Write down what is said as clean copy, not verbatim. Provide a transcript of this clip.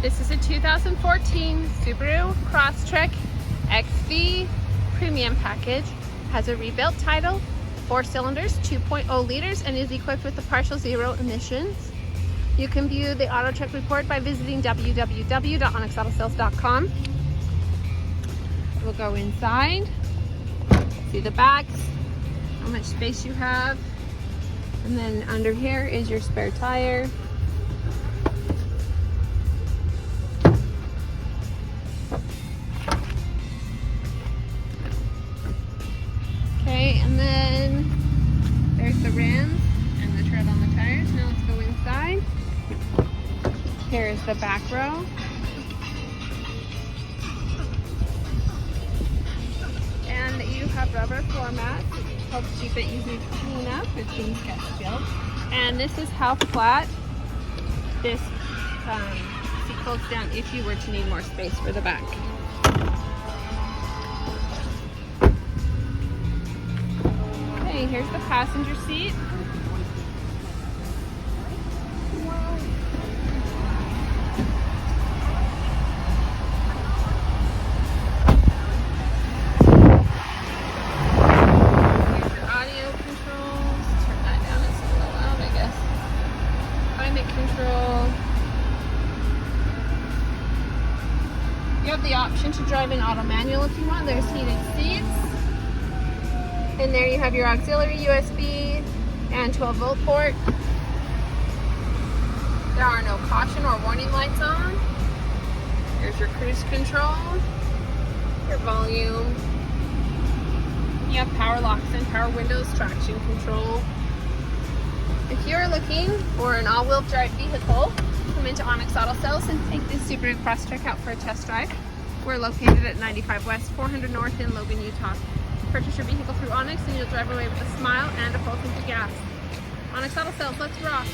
This is a 2014 Subaru Crosstrek XV premium package. Has a rebuilt title, 4 cylinders, 2.0 liters, and is equipped with the partial zero emissions. You can view the auto check report by visiting www.onyxautosales.com. We'll go inside, see the backs, how much space you have, and then under here is your spare tire. Okay, and then there's the rims and the tread on the tires. Now let's go inside. Here's the back row. And you have rubber floor mats. It helps keep it easy to clean up if things get spilled. And this is how flat this seat folds down if you were to need more space for the back. Okay, here's the passenger seat. Control. You have the option to drive in auto manual if you want. There's heated seats. And there you have your auxiliary USB and 12-volt port. There are no caution or warning lights on. Here's your cruise control, your volume. You have power locks and power windows, traction control. If you're looking for an all-wheel drive vehicle, come into Onyx Auto Sales and take this Subaru Crosstrek out for a test drive. We're located at 95 West, 400 North in Logan, Utah. Purchase your vehicle through Onyx and you'll drive away with a smile and a full tank of gas. Onyx Auto Sales, let's rock!